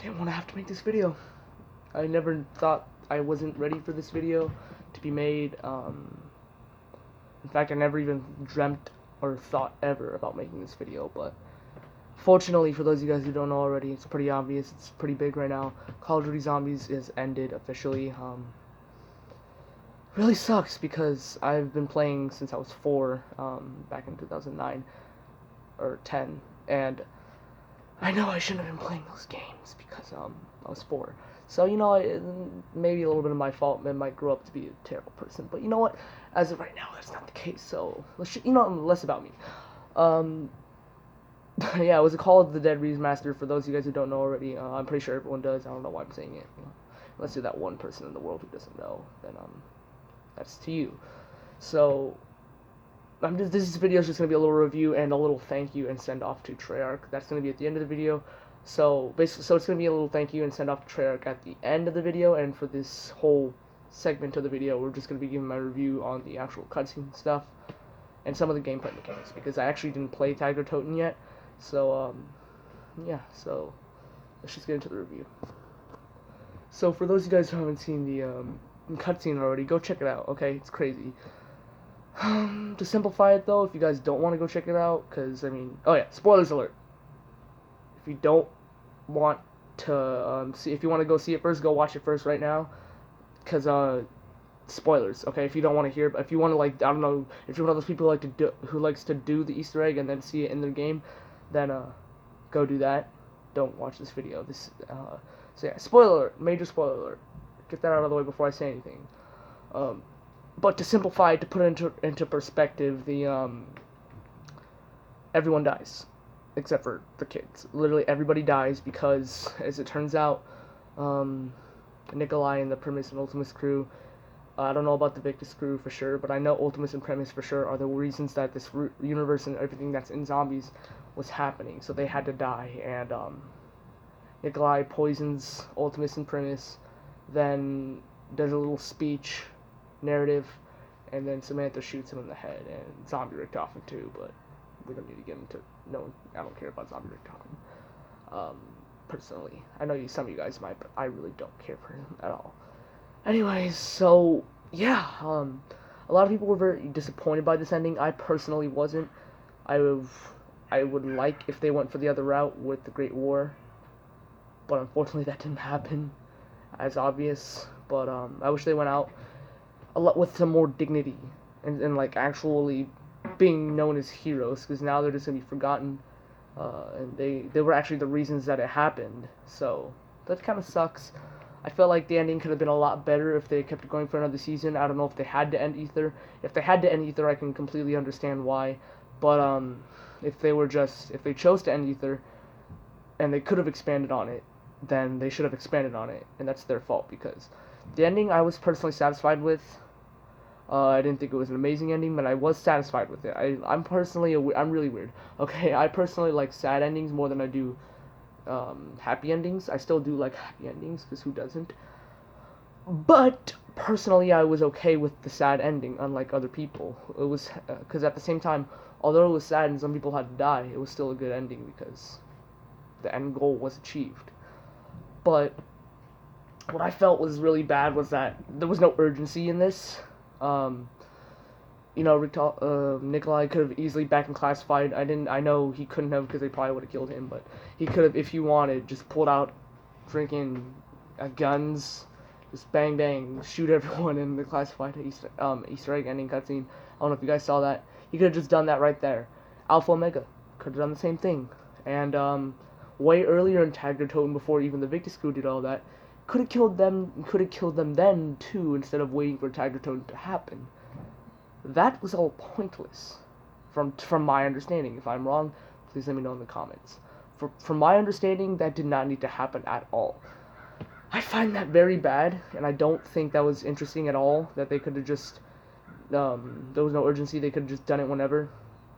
didn't want to have to make this video. I never thought I wasn't ready for this video to be made. In fact, I never even dreamt or thought ever about making this video, but fortunately, for those of you guys who don't know already, it's pretty obvious, it's pretty big right now. Call of Duty Zombies is ended officially. Really sucks because I've been playing since I was 4, back in 2009 or 10, and I know I shouldn't have been playing those games because I was 4. So you know, maybe a little bit of my fault. I might grow up to be a terrible person, but you know what? As of right now, that's not the case. So less about me. Yeah, it was a Call of the Dead remaster. For those of you guys who don't know already, I'm pretty sure everyone does. I don't know why I'm saying it. Unless you're that one person in the world who doesn't know, then that's to you. So this video is just gonna be a little review and a little thank you and send off to Treyarch. That's gonna be at the end of the video. So basically, it's gonna be a little thank you and send off to Treyarch at the end of the video. And for this whole segment of the video, we're just gonna be giving my review on the actual cutscene stuff and some of the gameplay mechanics, because I actually didn't play Toten yet. So yeah. So let's just get into the review. So for those of you guys who haven't seen the cutscene already, go check it out. Okay, it's crazy. To simplify it though, if you guys don't want to go check it out, because I mean, oh yeah, spoilers alert. If you don't want to if you want to go see it first, go watch it first right now, because spoilers. Okay, if you don't want to hear, but if you want to, like, I don't know, if you're one of those people who likes to do the Easter egg and then see it in their game, then go do that. Don't watch this video. So yeah, spoiler alert, major spoiler alert. Get that out of the way before I say anything. But to simplify it, to put it into perspective, everyone dies, except for the kids. Literally everybody dies because, as it turns out, Nikolai and the Primus and Ultimus crew, I don't know about the Victus crew for sure, but I know Ultimus and Primus for sure are the reasons that this universe and everything that's in zombies was happening. So they had to die, and Nikolai poisons Ultimus and Primus, then does a little speech narrative, and then Samantha shoots him in the head, and Zombie Richtofen too, but we don't need to get into, no, I don't care about Zombie Richtofen, personally. I know some of you guys might, but I really don't care for him at all. Anyways, so, yeah, a lot of people were very disappointed by this ending. I personally wasn't. I would like if they went for the other route with the Great War, but unfortunately that didn't happen, as obvious. But I wish they went out a lot with some more dignity and like actually being known as heroes, because now they're just gonna be forgotten, and they were actually the reasons that it happened. So that kind of sucks. I felt like the ending could have been a lot better if they kept going for another season. I don't know if they had to end Ether. If they had to end Ether, I can completely understand why. But if they chose to end Ether and they could have expanded on it, then they should have expanded on it, and that's their fault, because the ending I was personally satisfied with. I didn't think it was an amazing ending, but I was satisfied with it. I'm really weird. Okay, I personally like sad endings more than I do happy endings. I still do like happy endings, because who doesn't? But personally, I was okay with the sad ending, unlike other people. It was because at the same time, although it was sad and some people had to die, it was still a good ending because the end goal was achieved. But what I felt was really bad was that there was no urgency in this. You know, Nikolai could have easily back and classified. I know he couldn't have, because they probably would have killed him, but he could have, if he wanted, just pulled out freaking guns, just bang bang, shoot everyone in the classified Easter egg ending cutscene. I don't know if you guys saw that. He could have just done that right there. Alpha Omega could have done the same thing. And way earlier in Toten, before even the Victus crew did all that, could have killed them then too, instead of waiting for Toten to happen. That was all pointless, from my understanding. If I'm wrong, please let me know in the comments. From my understanding, that did not need to happen at all. I find that very bad, and I don't think that was interesting at all, that they could have just, there was no urgency, they could have just done it whenever,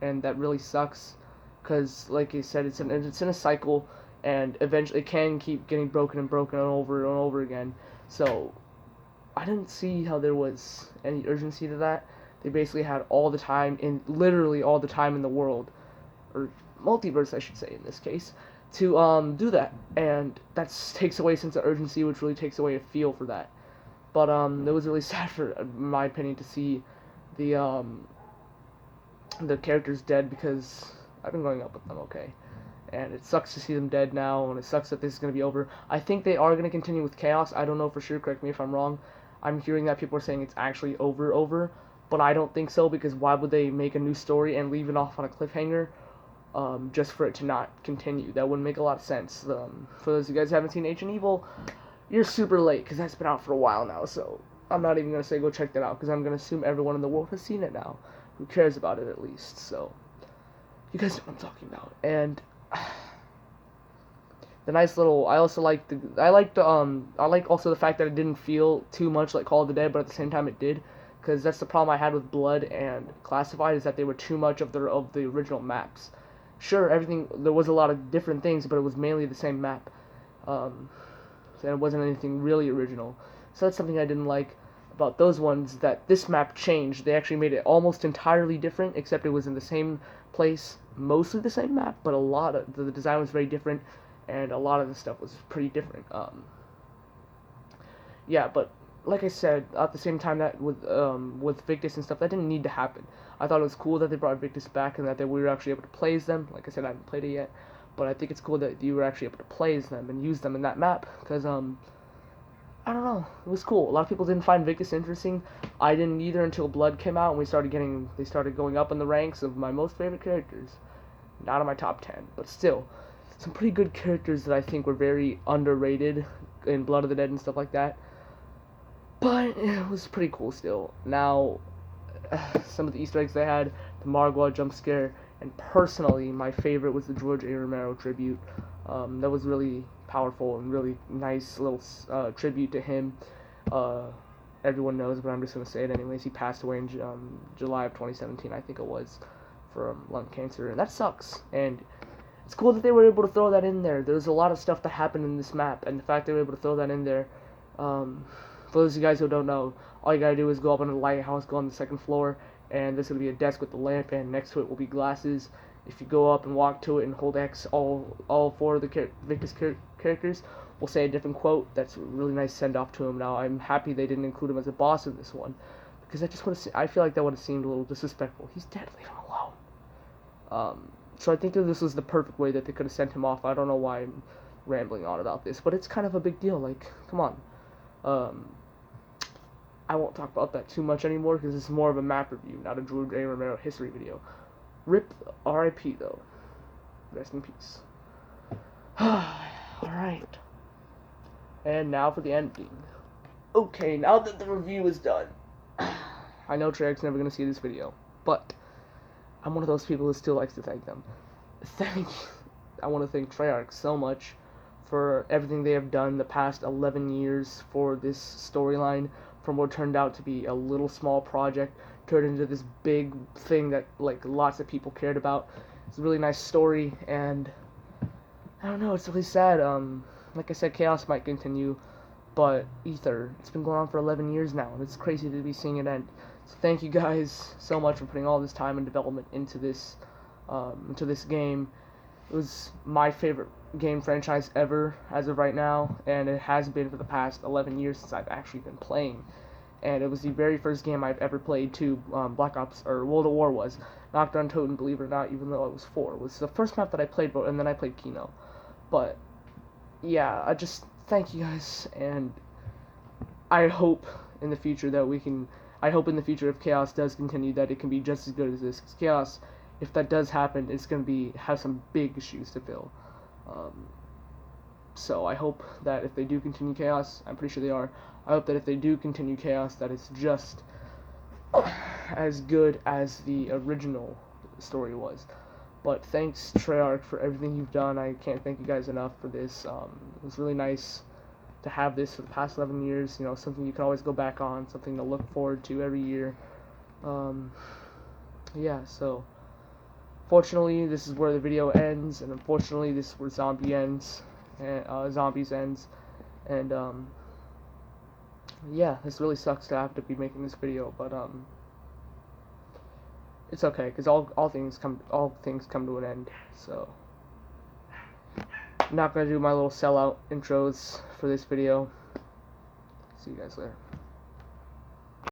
and that really sucks, because, like I said, it's in a cycle, and eventually it can keep getting broken and over and over again. So I didn't see how there was any urgency to that. They basically had literally all the time in the world, or multiverse I should say in this case. to do that, and that takes away a sense of urgency, which really takes away a feel for that. But it was really sad, for in my opinion, to see the the characters dead, because I've been growing up with them, okay, and it sucks to see them dead now, and it sucks that this is gonna be over. I think they are gonna continue with Chaos. I don't know for sure. Correct me if I'm wrong. I'm hearing that people are saying it's actually over, but I don't think so, because why would they make a new story and leave it off on a cliffhanger? Just for it to not continue. That wouldn't make a lot of sense. For those of you guys who haven't seen Ancient Evil, you're super late, because that's been out for a while now, so I'm not even going to say go check that out, because I'm going to assume everyone in the world has seen it now, who cares about it at least, so you guys know what I'm talking about. And the nice little, I like also the fact that it didn't feel too much like Call of the Dead, but at the same time it did, because that's the problem I had with Blood and Classified, is that they were too much of the original maps. Sure, there was a lot of different things, but it was mainly the same map. And it wasn't anything really original. So that's something I didn't like about those ones, that this map changed. They actually made it almost entirely different, except it was in the same place, mostly the same map, but a lot of the design was very different, and a lot of the stuff was pretty different. Yeah, but like I said, at the same time, that with Victus and stuff, that didn't need to happen. I thought it was cool that they brought Victus back, and that we were actually able to play as them. Like I said, I haven't played it yet, but I think it's cool that you were actually able to play as them and use them in that map, because I don't know, it was cool. A lot of people didn't find Victus interesting. I didn't either, until Blood came out, and they started going up in the ranks of my most favorite characters. Not in my top 10, but still, some pretty good characters that I think were very underrated in Blood of the Dead and stuff like that. But it was pretty cool still. Now, some of the Easter eggs they had, the Margwa jump scare, and personally, my favorite was the George A. Romero tribute. That was really powerful and really nice little tribute to him. Everyone knows, but I'm just going to say it anyways. He passed away in July of 2017, I think it was, from lung cancer, and that sucks. And it's cool that they were able to throw that in there. There's a lot of stuff that happened in this map, and the fact they were able to throw that in there, for those of you guys who don't know, all you gotta do is go up on the lighthouse, go on the second floor, and there's gonna be a desk with a lamp, and next to it will be glasses. If you go up and walk to it and hold X, all four of the Victus characters will say a different quote. That's a really nice send-off to him. Now, I'm happy they didn't include him as a boss in this one, because I feel like that would have seemed a little disrespectful. He's dead, leave him alone. So I think that this was the perfect way that they could have sent him off. I don't know why I'm rambling on about this, but it's kind of a big deal. Like, come on. I won't talk about that too much anymore, because it's more of a map review, not a George A. Romero history video. RIP, R.I.P. though. Rest in peace. Alright. And now for the ending. Okay, now that the review is done. I know treyarch's never going to see this video, but I'm one of those people who still likes to thank them. I want to thank Treyarch so much for everything they have done the past 11 years for this storyline, from what turned out to be a little small project turned into this big thing that like lots of people cared about. It's a really nice story, and I don't know, it's really sad. Like I said, Chaos might continue, but Ether, it's been going on for 11 years now, and it's crazy to be seeing it end. So thank you guys so much for putting all this time and development into this game. It was my favorite game franchise ever as of right now, and it has been for the past 11 years since I've actually been playing. And it was the very first game I've ever played too. Black Ops, or World at War was. Knocked on Toten, believe it or not, even though I was 4. It was the first map that I played, and then I played Kino. But, yeah, I just thank you guys, and I hope in the future if Chaos does continue, that it can be just as good as this. 'Cause Chaos, if that does happen, it's going to have some big shoes to fill. So I hope that if they do continue Chaos, I'm pretty sure they are, I hope that if they do continue Chaos, that it's just as good as the original story was. But thanks, Treyarch, for everything you've done. I can't thank you guys enough for this. It was really nice to have this for the past 11 years. You know, something you can always go back on, something to look forward to every year. Yeah, so fortunately, this is where the video ends, and unfortunately, this is where Zombies ends. And yeah, this really sucks to have to be making this video, but it's okay, because all things come to an end. So not gonna do my little sellout intros for this video. See you guys later.